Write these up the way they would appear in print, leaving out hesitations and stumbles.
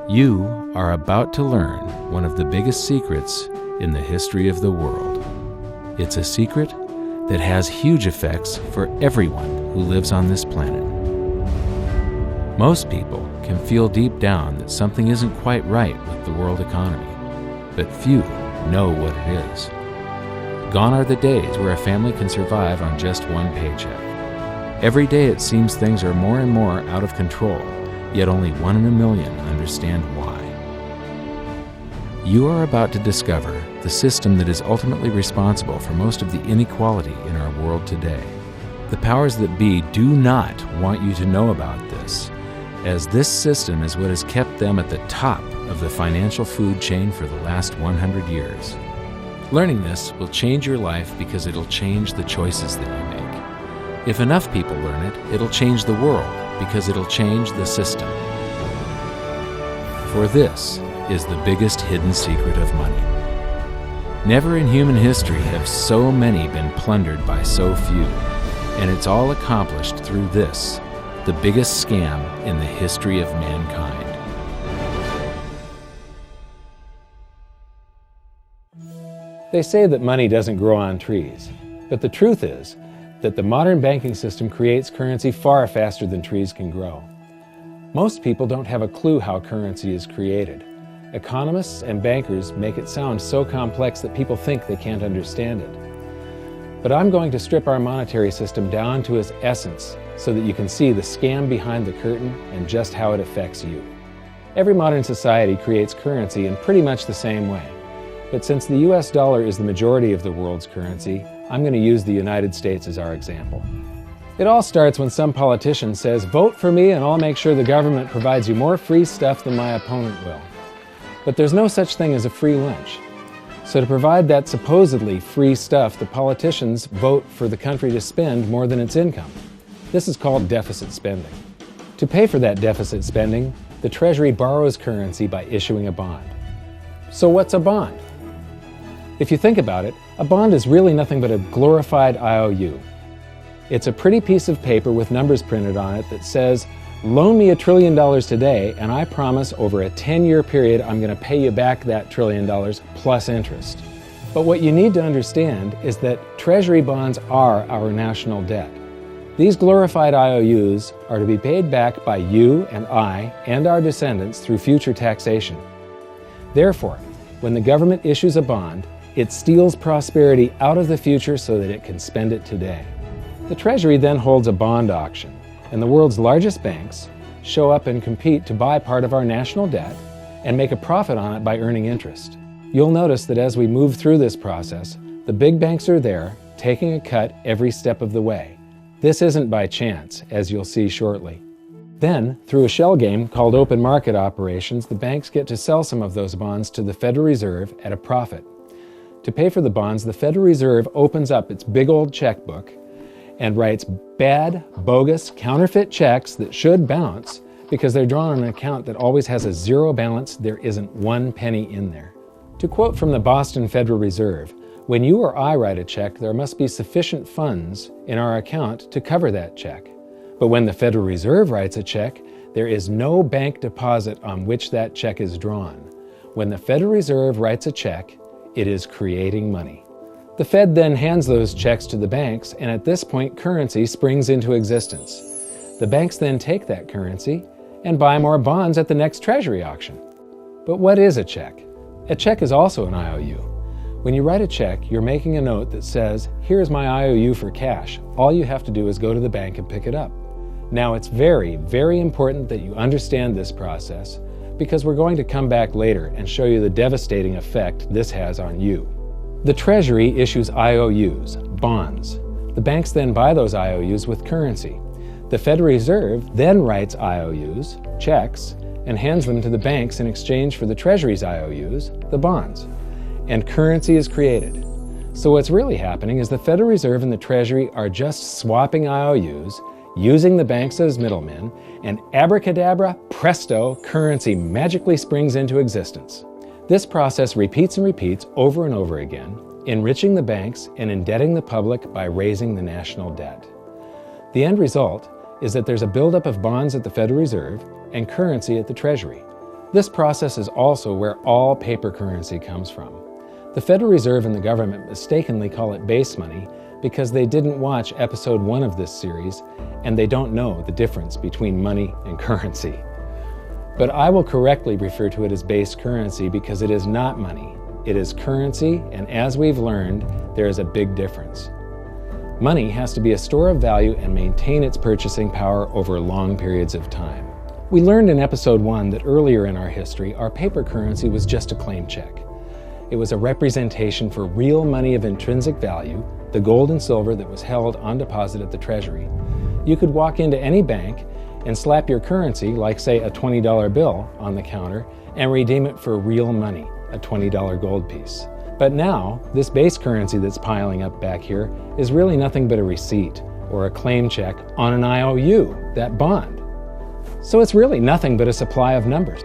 You are about to learn one of the biggest secrets in the history of the world. It's a secret that has huge effects for everyone who lives on this planet. Most people can feel deep down that something isn't quite right with the world economy, but few know what it is. Gone are the days where a family can survive on just one paycheck. Every day it seems things are more and more out of control, yet only 1 in a million understand why. You are about to discover the system that is ultimately responsible for most of the inequality in our world today. The powers that be do not want you to know about this, as this system is what has kept them at the top of the financial food chain for the last 100 years. Learning this will change your life because it'll change the choices that you make. If enough people learn it, it'll change the world because it'll change the system. For this is the biggest hidden secret of money. Never in human history have so many been plundered by so few, and it's all accomplished through this, the biggest scam in the history of mankind. They say that money doesn't grow on trees, but the truth is that the modern banking system creates currency far faster than trees can grow. Most people don't have a clue how currency is created. Economists and bankers make it sound so complex that people think they can't understand it. But I'm going to strip our monetary system down to its essence so that you can see the scam behind the curtain and just how it affects you. Every modern society creates currency in pretty much the same way. But since the US dollar is the majority of the world's currency, I'm going to use the United States as our example. It all starts when some politician says, "Vote for me and I'll make sure the government provides you more free stuff than my opponent will." But there's no such thing as a free lunch. So to provide that supposedly free stuff, the politicians vote for the country to spend more than its income. This is called deficit spending. To pay for that deficit spending, the Treasury borrows currency by issuing a bond. So what's a bond? If you think about it, a bond is really nothing but a glorified IOU. It's a pretty piece of paper with numbers printed on it that says, "Loan me $1 trillion today, and I promise over a 10-year period I'm going to pay you back that $1 trillion plus interest." But what you need to understand is that Treasury bonds are our national debt. These glorified IOUs are to be paid back by you and I and our descendants through future taxation. Therefore, when the government issues a bond, it steals prosperity out of the future so that it can spend it today. The Treasury then holds a bond auction, and the world's largest banks show up and compete to buy part of our national debt and make a profit on it by earning interest. You'll notice that as we move through this process, the big banks are there, taking a cut every step of the way. This isn't by chance, as you'll see shortly. Then, through a shell game called open market operations, the banks get to sell some of those bonds to the Federal Reserve at a profit. To pay for the bonds, the Federal Reserve opens up its big old checkbook and writes bad, bogus, counterfeit checks that should bounce because they're drawn on an account that always has a zero balance. There isn't 1 penny in there. To quote from the Boston Federal Reserve, "When you or I write a check, there must be sufficient funds in our account to cover that check. But when the Federal Reserve writes a check, there is no bank deposit on which that check is drawn. When the Federal Reserve writes a check, it is creating money." The Fed then hands those checks to the banks, and at this point, currency springs into existence. The banks then take that currency and buy more bonds at the next Treasury auction. But what is a check? A check is also an IOU. When you write a check, you're making a note that says, "Here's my IOU for cash. All you have to do is go to the bank and pick it up." Now, it's very, very important that you understand this process because we're going to come back later and show you the devastating effect this has on you. The Treasury issues IOUs, bonds. The banks then buy those IOUs with currency. The Federal Reserve then writes IOUs, checks, and hands them to the banks in exchange for the Treasury's IOUs, the bonds. And currency is created. So what's really happening is the Federal Reserve and the Treasury are just swapping IOUs, using the banks as middlemen, and abracadabra, presto, currency magically springs into existence. This process repeats and repeats over and over again, enriching the banks and indebting the public by raising the national debt. The end result is that there's a buildup of bonds at the Federal Reserve and currency at the Treasury. This process is also where all paper currency comes from. The Federal Reserve and the government mistakenly call it base money because they didn't watch episode 1 of this series and they don't know the difference between money and currency. But I will correctly refer to it as base currency because it is not money. It is currency, and as we've learned, there is a big difference. Money has to be a store of value and maintain its purchasing power over long periods of time. We learned in episode 1 that earlier in our history, our paper currency was just a claim check. It was a representation for real money of intrinsic value, the gold and silver that was held on deposit at the Treasury. You could walk into any bank and slap your currency, like say a $20 bill, on the counter and redeem it for real money, a $20 gold piece. But now, this base currency that's piling up back here is really nothing but a receipt or a claim check on an IOU, that bond. So it's really nothing but a supply of numbers.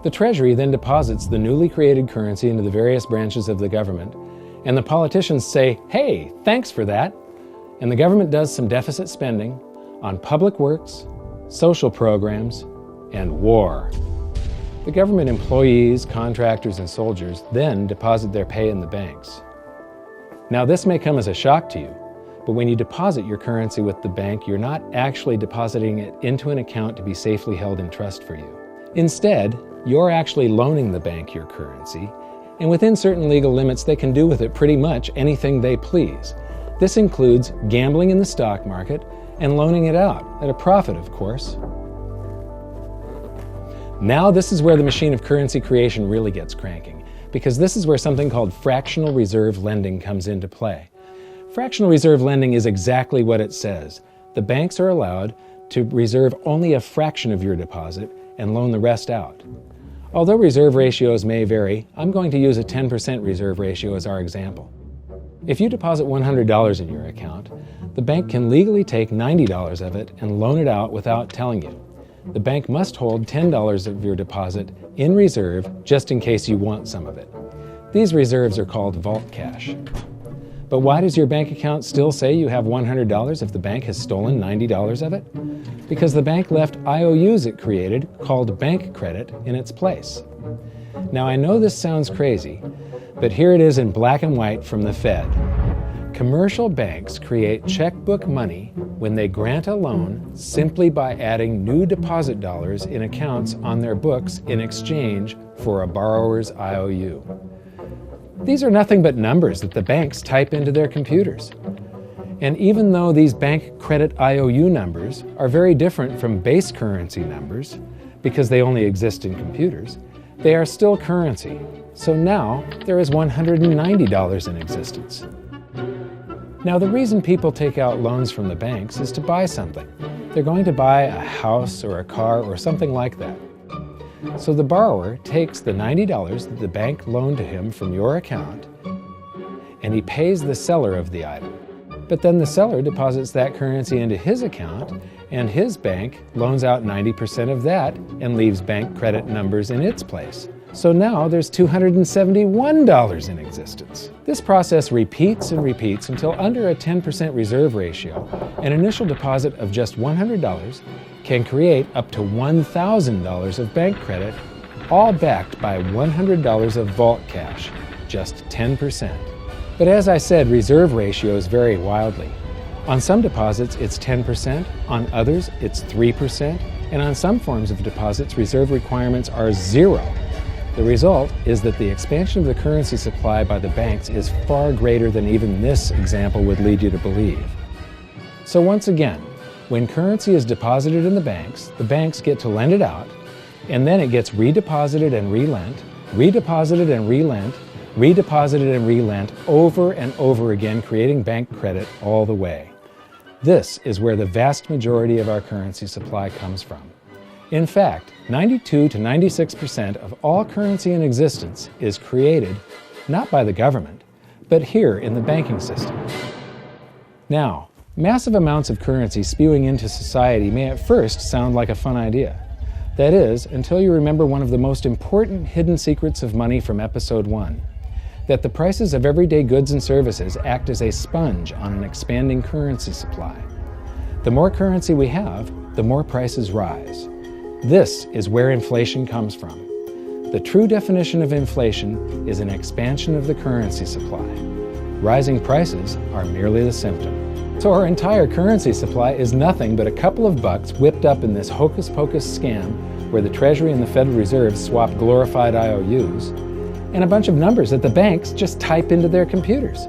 The Treasury then deposits the newly created currency into the various branches of the government, and the politicians say, "Hey, thanks for that." And the government does some deficit spending on public works, social programs, and war. The government employees, contractors, and soldiers then deposit their pay in the banks. Now, this may come as a shock to you, but when you deposit your currency with the bank, you're not actually depositing it into an account to be safely held in trust for you. Instead, you're actually loaning the bank your currency, and within certain legal limits, they can do with it pretty much anything they please. This includes gambling in the stock market and loaning it out, at a profit, of course. Now this is where the machine of currency creation really gets cranking, because this is where something called fractional reserve lending comes into play. Fractional reserve lending is exactly what it says. The banks are allowed to reserve only a fraction of your deposit and loan the rest out. Although reserve ratios may vary, I'm going to use a 10% reserve ratio as our example. If you deposit $100 in your account, the bank can legally take $90 of it and loan it out without telling you. The bank must hold $10 of your deposit in reserve just in case you want some of it. These reserves are called vault cash. But why does your bank account still say you have $100 if the bank has stolen $90 of it? Because the bank left IOUs it created, called bank credit, in its place. Now I know this sounds crazy, but here it is in black and white from the Fed. Commercial banks create checkbook money when they grant a loan simply by adding new deposit dollars in accounts on their books in exchange for a borrower's IOU. These are nothing but numbers that the banks type into their computers. And even though these bank credit IOU numbers are very different from base currency numbers, because they only exist in computers, they are still currency. So now there is $190 in existence. Now the reason people take out loans from the banks is to buy something. They're going to buy a house or a car or something like that. So the borrower takes the $90 that the bank loaned to him from your account and he pays the seller of the item. But then the seller deposits that currency into his account and his bank loans out 90% of that and leaves bank credit numbers in its place. So now there's $271 in existence. This process repeats and repeats until under a 10% reserve ratio, an initial deposit of just $100 can create up to $1,000 of bank credit, all backed by $100 of vault cash, just 10%. But as I said, reserve ratios vary wildly. On some deposits, it's 10%, on others, it's 3%, and on some forms of deposits, reserve requirements are 0. The result is that the expansion of the currency supply by the banks is far greater than even this example would lead you to believe. So once again, when currency is deposited in the banks get to lend it out, and then it gets redeposited and relent, redeposited and relent, redeposited and relent over and over again, creating bank credit all the way. This is where the vast majority of our currency supply comes from. In fact, 92 to 96% of all currency in existence is created not by the government, but here in the banking system. Now, massive amounts of currency spewing into society may at first sound like a fun idea. That is, until you remember one of the most important hidden secrets of money from episode 1, that the prices of everyday goods and services act as a sponge on an expanding currency supply. The more currency we have, the more prices rise. This is where inflation comes from. The true definition of inflation is an expansion of the currency supply. Rising prices are merely the symptom. So our entire currency supply is nothing but a couple of bucks whipped up in this hocus-pocus scam where the Treasury and the Federal Reserve swap glorified IOUs, and a bunch of numbers that the banks just type into their computers.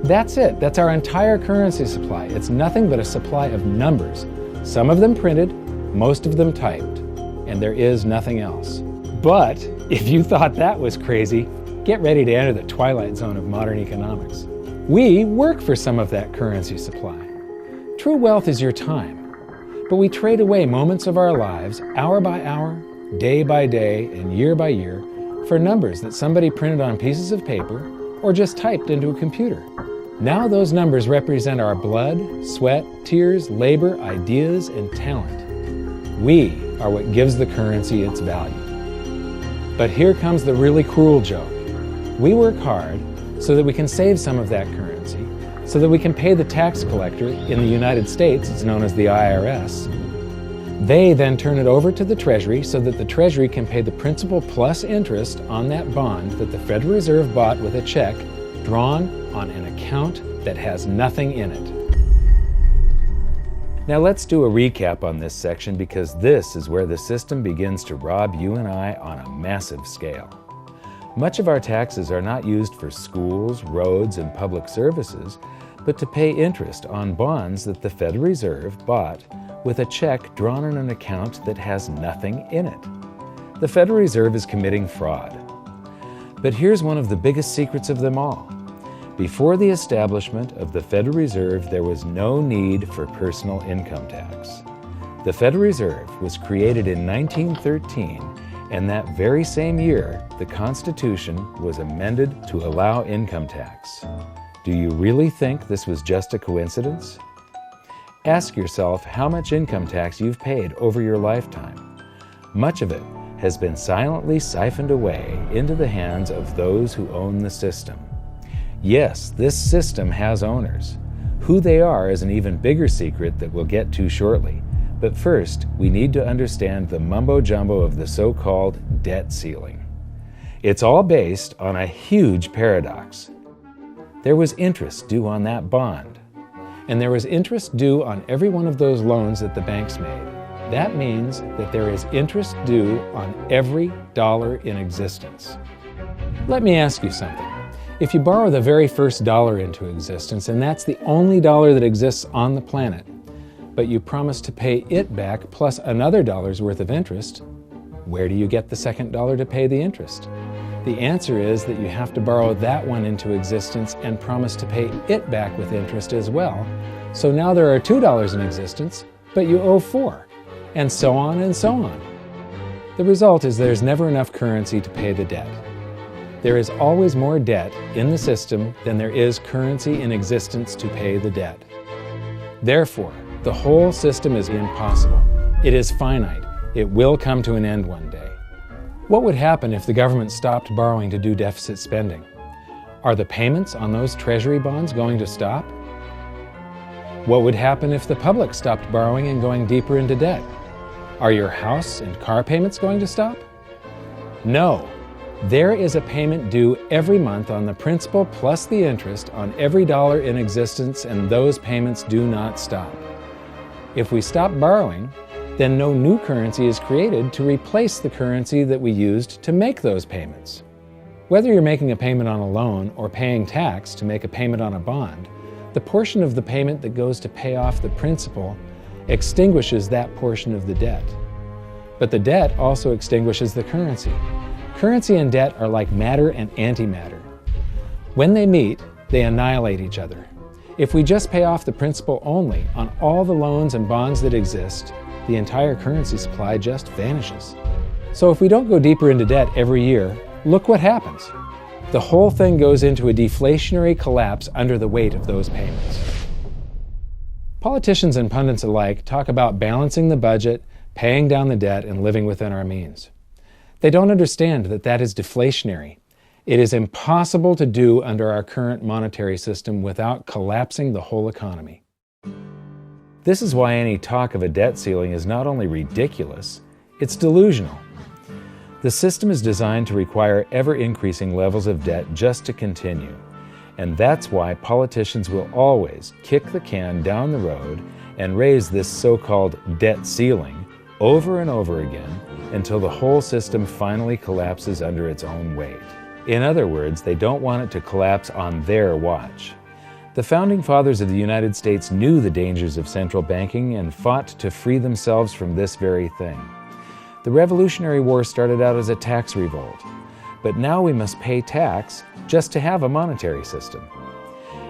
That's it. That's our entire currency supply. It's nothing but a supply of numbers. Some of them printed, most of them typed, and there is nothing else. But if you thought that was crazy, get ready to enter the twilight zone of modern economics. We work for some of that currency supply. True wealth is your time, but we trade away moments of our lives, hour by hour, day by day, and year by year, for numbers that somebody printed on pieces of paper or just typed into a computer. Now those numbers represent our blood, sweat, tears, labor, ideas, and talent. We are what gives the currency its value. But here comes the really cruel joke. We work hard so that we can save some of that currency, so that we can pay the tax collector. In the United States, it's known as the IRS. They then turn it over to the Treasury so that the Treasury can pay the principal plus interest on that bond that the Federal Reserve bought with a check drawn on an account that has nothing in it. Now let's do a recap on this section, because this is where the system begins to rob you and I on a massive scale. Much of our taxes are not used for schools, roads, and public services, but to pay interest on bonds that the Federal Reserve bought with a check drawn on an account that has nothing in it. The Federal Reserve is committing fraud. But here's one of the biggest secrets of them all. Before the establishment of the Federal Reserve, there was no need for personal income tax. The Federal Reserve was created in 1913, and that very same year, the Constitution was amended to allow income tax. Do you really think this was just a coincidence? Ask yourself how much income tax you've paid over your lifetime. Much of it has been silently siphoned away into the hands of those who own the system. Yes, this system has owners. Who they are is an even bigger secret that we'll get to shortly. But first, we need to understand the mumbo-jumbo of the so-called debt ceiling. It's all based on a huge paradox. There was interest due on that bond, and there was interest due on every one of those loans that the banks made. That means that there is interest due on every dollar in existence. Let me ask you something. If you borrow the very first dollar into existence, and that's the only dollar that exists on the planet, but you promise to pay it back plus another dollar's worth of interest, where do you get the second dollar to pay the interest? The answer is that you have to borrow that one into existence and promise to pay it back with interest as well. So now there are $2 in existence, but you owe $4, and so on and so on. The result is there's never enough currency to pay the debt. There is always more debt in the system than there is currency in existence to pay the debt. Therefore, the whole system is impossible. It is finite. It will come to an end one day. What would happen if the government stopped borrowing to do deficit spending? Are the payments on those treasury bonds going to stop? What would happen if the public stopped borrowing and going deeper into debt? Are your house and car payments going to stop? No. There is a payment due every month on the principal plus the interest on every dollar in existence, and those payments do not stop. If we stop borrowing, then no new currency is created to replace the currency that we used to make those payments. Whether you're making a payment on a loan or paying tax to make a payment on a bond, the portion of the payment that goes to pay off the principal extinguishes that portion of the debt. But the debt also extinguishes the currency. Currency and debt are like matter and antimatter. When they meet, they annihilate each other. If we just pay off the principal only on all the loans and bonds that exist, the entire currency supply just vanishes. So if we don't go deeper into debt every year, look what happens. The whole thing goes into a deflationary collapse under the weight of those payments. Politicians and pundits alike talk about balancing the budget, paying down the debt, and living within our means. They don't understand that that is deflationary. It is impossible to do under our current monetary system without collapsing the whole economy. This is why any talk of a debt ceiling is not only ridiculous, it's delusional. The system is designed to require ever-increasing levels of debt just to continue. And that's why politicians will always kick the can down the road and raise this so-called debt ceiling over and over again until the whole system finally collapses under its own weight. In other words, they don't want it to collapse on their watch. The Founding Fathers of the United States knew the dangers of central banking and fought to free themselves from this very thing. The Revolutionary War started out as a tax revolt, but now we must pay tax just to have a monetary system.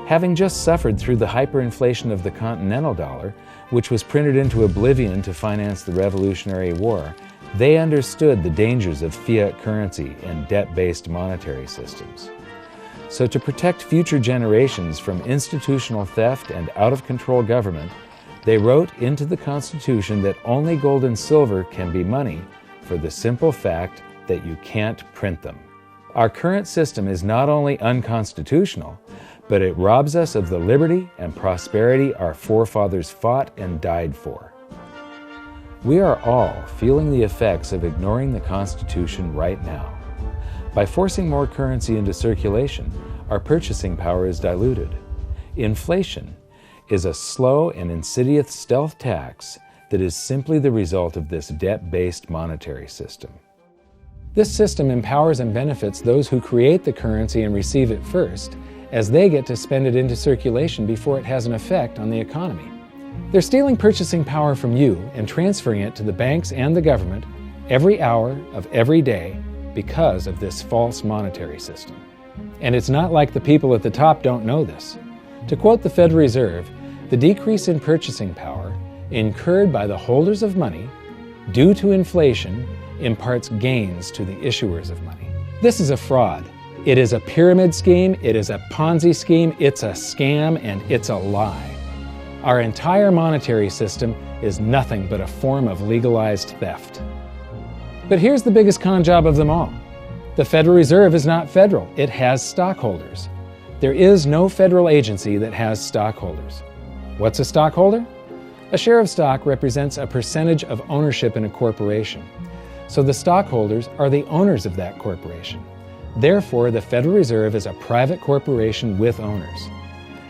Having just suffered through the hyperinflation of the continental dollar, which was printed into oblivion to finance the Revolutionary War, they understood the dangers of fiat currency and debt-based monetary systems. So to protect future generations from institutional theft and out-of-control government, they wrote into the Constitution that only gold and silver can be money for the simple fact that you can't print them. Our current system is not only unconstitutional, but it robs us of the liberty and prosperity our forefathers fought and died for. We are all feeling the effects of ignoring the Constitution right now. By forcing more currency into circulation, our purchasing power is diluted. Inflation is a slow and insidious stealth tax that is simply the result of this debt-based monetary system. This system empowers and benefits those who create the currency and receive it first, as they get to spend it into circulation before it has an effect on the economy. They're stealing purchasing power from you and transferring it to the banks and the government every hour of every day because of this false monetary system. And it's not like the people at the top don't know this. To quote the Federal Reserve, the decrease in purchasing power incurred by the holders of money due to inflation imparts gains to the issuers of money. This is a fraud. It is a pyramid scheme, it is a Ponzi scheme, it's a scam, and it's a lie. Our entire monetary system is nothing but a form of legalized theft. But here's the biggest con job of them all. The Federal Reserve is not federal, it has stockholders. There is no federal agency that has stockholders. What's a stockholder? A share of stock represents a percentage of ownership in a corporation. So the stockholders are the owners of that corporation. Therefore, the Federal Reserve is a private corporation with owners.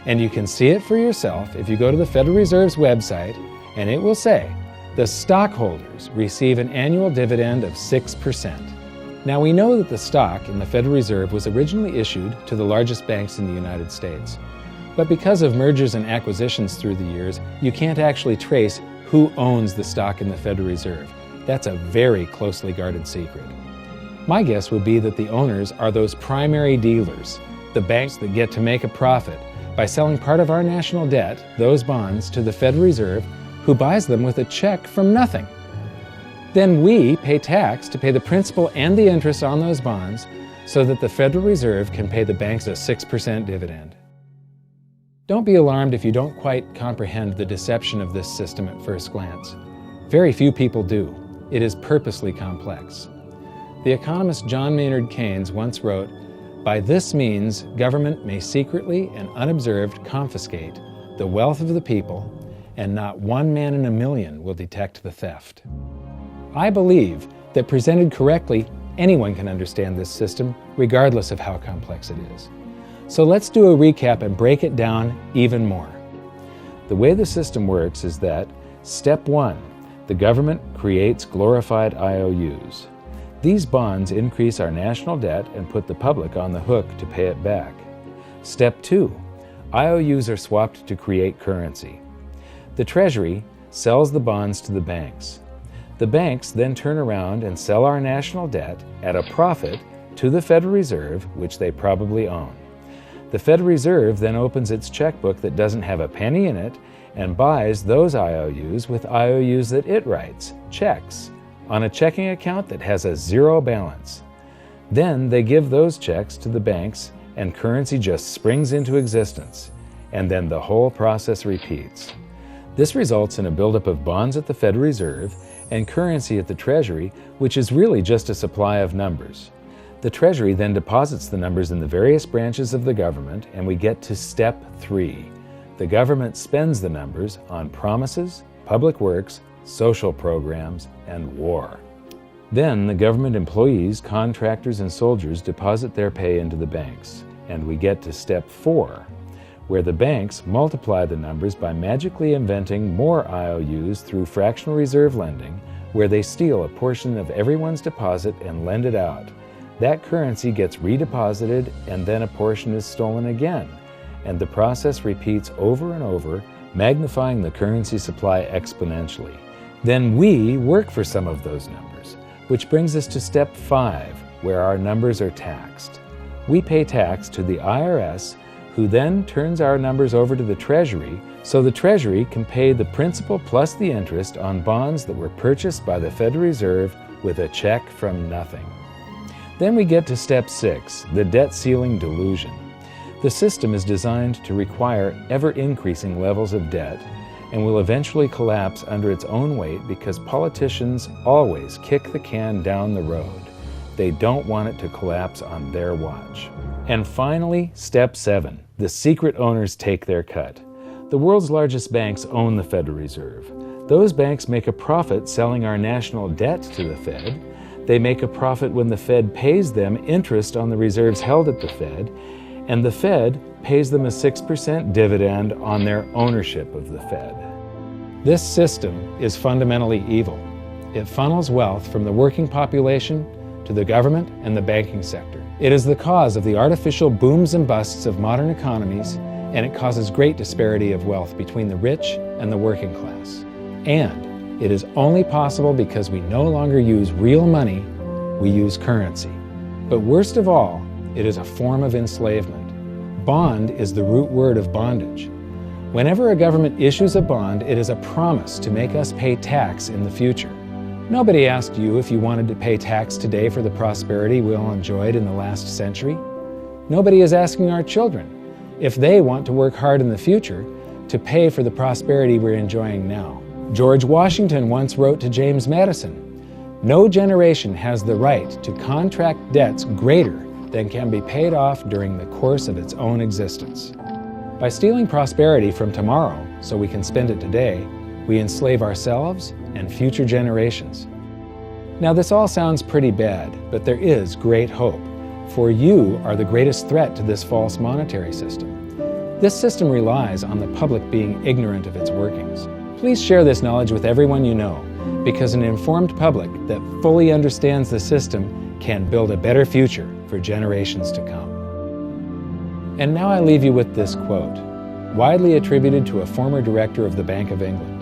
And you can see it for yourself if you go to the Federal Reserve's website, and it will say, the stockholders receive an annual dividend of 6%. Now we know that the stock in the Federal Reserve was originally issued to the largest banks in the United States. But because of mergers and acquisitions through the years, you can't actually trace who owns the stock in the Federal Reserve. That's a very closely guarded secret. My guess would be that the owners are those primary dealers, the banks that get to make a profit by selling part of our national debt, those bonds, to the Federal Reserve, who buys them with a check from nothing. Then we pay tax to pay the principal and the interest on those bonds so that the Federal Reserve can pay the banks a 6% dividend. Don't be alarmed if you don't quite comprehend the deception of this system at first glance. Very few people do. It is purposely complex. The economist John Maynard Keynes once wrote, "By this means, government may secretly and unobserved confiscate the wealth of the people, and not one man in a million will detect the theft." I believe that presented correctly, anyone can understand this system, regardless of how complex it is. So let's do a recap and break it down even more. The way the system works is that, step 1, the government creates glorified IOUs. These bonds increase our national debt and put the public on the hook to pay it back. Step 2, IOUs are swapped to create currency. The Treasury sells the bonds to the banks. The banks then turn around and sell our national debt at a profit to the Federal Reserve, which they probably own. The Federal Reserve then opens its checkbook that doesn't have a penny in it and buys those IOUs with IOUs that it writes, checks, on a checking account that has a zero balance. Then they give those checks to the banks and currency just springs into existence, and then the whole process repeats. This results in a buildup of bonds at the Federal Reserve and currency at the Treasury, which is really just a supply of numbers. The Treasury then deposits the numbers in the various branches of the government, and we get to step 3. The government spends the numbers on promises, public works, social programs, and war. Then the government employees, contractors, and soldiers deposit their pay into the banks, and we get to step 4, where the banks multiply the numbers by magically inventing more IOUs through fractional reserve lending, where they steal a portion of everyone's deposit and lend it out. That currency gets redeposited, and then a portion is stolen again, and the process repeats over and over, magnifying the currency supply exponentially. Then we work for some of those numbers, which brings us to step 5, where our numbers are taxed. We pay tax to the IRS, who then turns our numbers over to the Treasury, so the Treasury can pay the principal plus the interest on bonds that were purchased by the Federal Reserve with a check from nothing. Then we get to step 6, the debt ceiling delusion. The system is designed to require ever-increasing levels of debt and will eventually collapse under its own weight because politicians always kick the can down the road. They don't want it to collapse on their watch. And finally, step 7, the secret owners take their cut. The world's largest banks own the Federal Reserve. Those banks make a profit selling our national debt to the Fed. They make a profit when the Fed pays them interest on the reserves held at the Fed, and the Fed pays them a 6% dividend on their ownership of the Fed. This system is fundamentally evil. It funnels wealth from the working population to the government and the banking sector. It is the cause of the artificial booms and busts of modern economies, and it causes great disparity of wealth between the rich and the working class. And it is only possible because we no longer use real money, we use currency. But worst of all, it is a form of enslavement. Bond is the root word of bondage. Whenever a government issues a bond, it is a promise to make us pay tax in the future. Nobody asked you if you wanted to pay tax today for the prosperity we all enjoyed in the last century. Nobody is asking our children if they want to work hard in the future to pay for the prosperity we're enjoying now. George Washington once wrote to James Madison, "No generation has the right to contract debts greater than can be paid off during the course of its own existence." By stealing prosperity from tomorrow so we can spend it today, we enslave ourselves and future generations. Now this all sounds pretty bad, but there is great hope, for you are the greatest threat to this false monetary system. This system relies on the public being ignorant of its workings. Please share this knowledge with everyone you know, because an informed public that fully understands the system can build a better future for generations to come. And now I leave you with this quote, widely attributed to a former director of the Bank of England.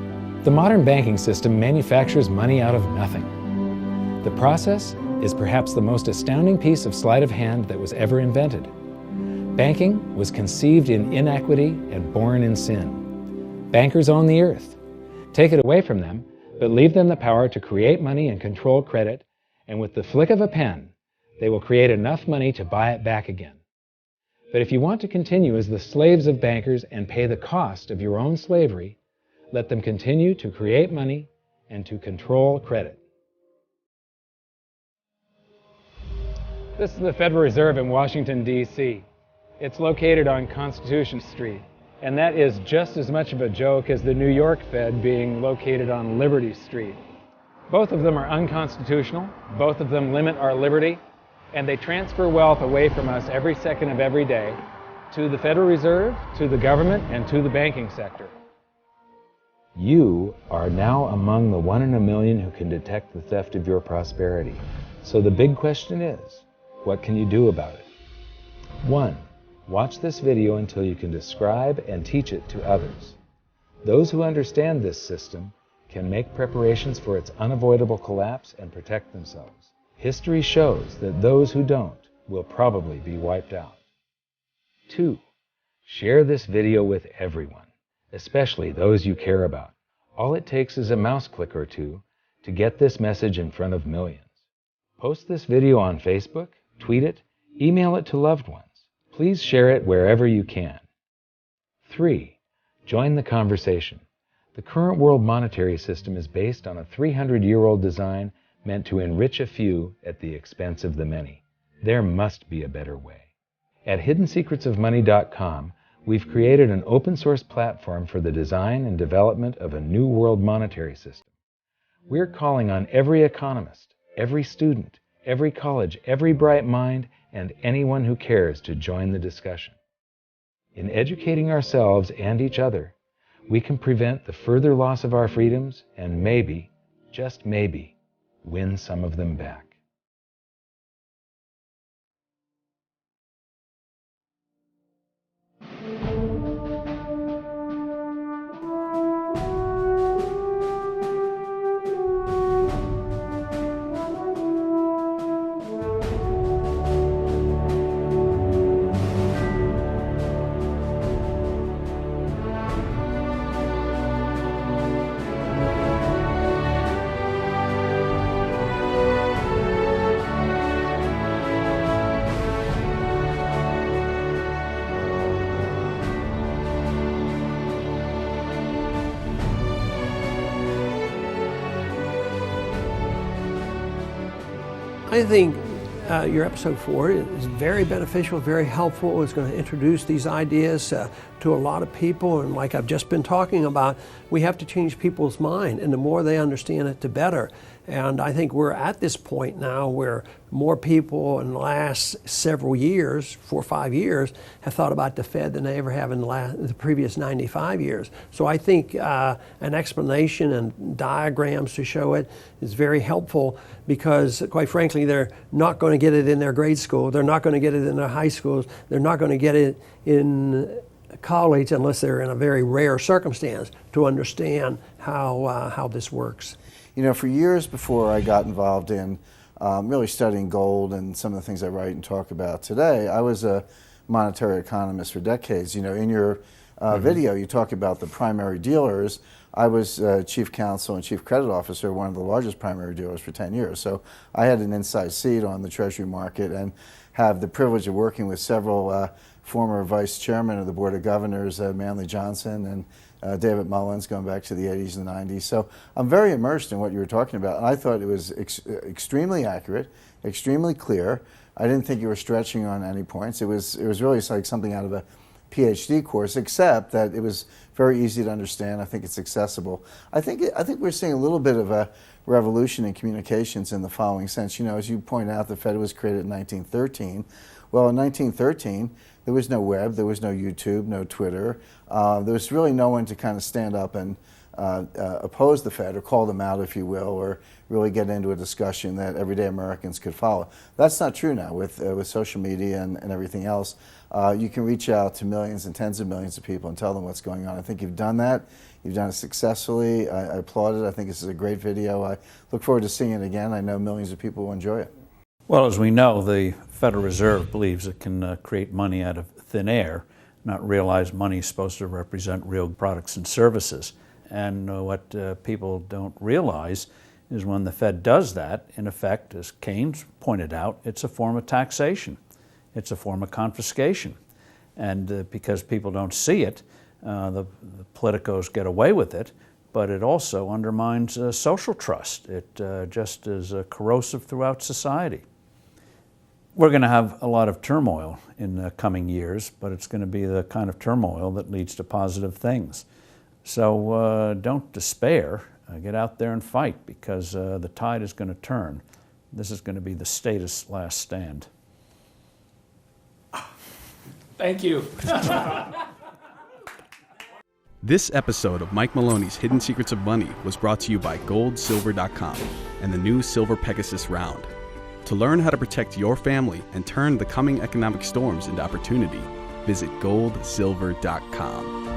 The modern banking system manufactures money out of nothing. The process is perhaps the most astounding piece of sleight of hand that was ever invented. Banking was conceived in inequity and born in sin. Bankers own the earth. Take it away from them, but leave them the power to create money and control credit, and with the flick of a pen, they will create enough money to buy it back again. But if you want to continue as the slaves of bankers and pay the cost of your own slavery, let them continue to create money and to control credit. This is the Federal Reserve in Washington, D.C. It's located on Constitution Street, and that is just as much of a joke as the New York Fed being located on Liberty Street. Both of them are unconstitutional, both of them limit our liberty, and they transfer wealth away from us every second of every day to the Federal Reserve, to the government, and to the banking sector. You are now among the 1 in a million who can detect the theft of your prosperity. So the big question is, what can you do about it? 1. Watch this video until you can describe and teach it to others. Those who understand this system can make preparations for its unavoidable collapse and protect themselves. History shows that those who don't will probably be wiped out. 2. Share this video with everyone, especially those you care about. All it takes is a mouse click or two to get this message in front of millions. Post this video on Facebook, tweet it, email it to loved ones. Please share it wherever you can. 3. Join the conversation. The current world monetary system is based on a 300-year-old design meant to enrich a few at the expense of the many. There must be a better way. At hiddensecretsofmoney.com, we've created an open-source platform for the design and development of a new world monetary system. We're calling on every economist, every student, every college, every bright mind, and anyone who cares to join the discussion. In educating ourselves and each other, we can prevent the further loss of our freedoms and maybe, just maybe, win some of them back. I think your episode 4 is very beneficial, very helpful. It's going to introduce these ideas to a lot of people, and like I've just been talking about, we have to change people's mind, and the more they understand it, the better. And I think we're at this point now where more people in the last several years, 4 or 5 years, have thought about the Fed than they ever have in the previous 95 years. So I think an explanation and diagrams to show it is very helpful, because quite frankly, they're not going to get it in their grade school. They're not going to get it in their high schools. They're not going to get it in college unless they're in a very rare circumstance to understand how this works. You know, for years before I got involved in really studying gold and some of the things I write and talk about today, I was a monetary economist for decades. You know, in your video, you talk about the primary dealers. I was chief counsel and chief credit officer, one of the largest primary dealers for 10 years. So I had an inside seat on the Treasury market and have the privilege of working with several former vice chairmen of the Board of Governors, Manley Johnson and David Mullins, going back to the 80s and the 90s. So I'm very immersed in what you were talking about, and I thought it was extremely accurate, extremely clear. I didn't think you were stretching on any points. It was really like something out of a PhD course, except that it was very easy to understand. I think it's accessible. I think we're seeing a little bit of a revolution in communications in the following sense. You know, as you point out, the Fed was created in 1913. Well, in 1913, there was no web, there was no YouTube, no Twitter. There was really no one to kind of stand up and oppose the Fed or call them out, if you will, or really get into a discussion that everyday Americans could follow. That's not true now with social media and everything else. You can reach out to millions and tens of millions of people and tell them what's going on. I think you've done that. You've done it successfully. I applaud it. I think this is a great video. I look forward to seeing it again. I know millions of people will enjoy it. Well, as we know, the Federal Reserve believes it can create money out of thin air, not realize money is supposed to represent real products and services. And what people don't realize is when the Fed does that, in effect, as Keynes pointed out, it's a form of taxation. It's a form of confiscation. And because people don't see it, the politicos get away with it, but it also undermines social trust. It just is corrosive throughout society. We're going to have a lot of turmoil in the coming years, but it's going to be the kind of turmoil that leads to positive things. So don't despair. Get out there and fight, because the tide is going to turn. This is going to be the status last stand. Thank you. This episode of Mike Maloney's Hidden Secrets of Money was brought to you by GoldSilver.com and the new Silver Pegasus Round. To learn how to protect your family and turn the coming economic storms into opportunity, visit GoldSilver.com.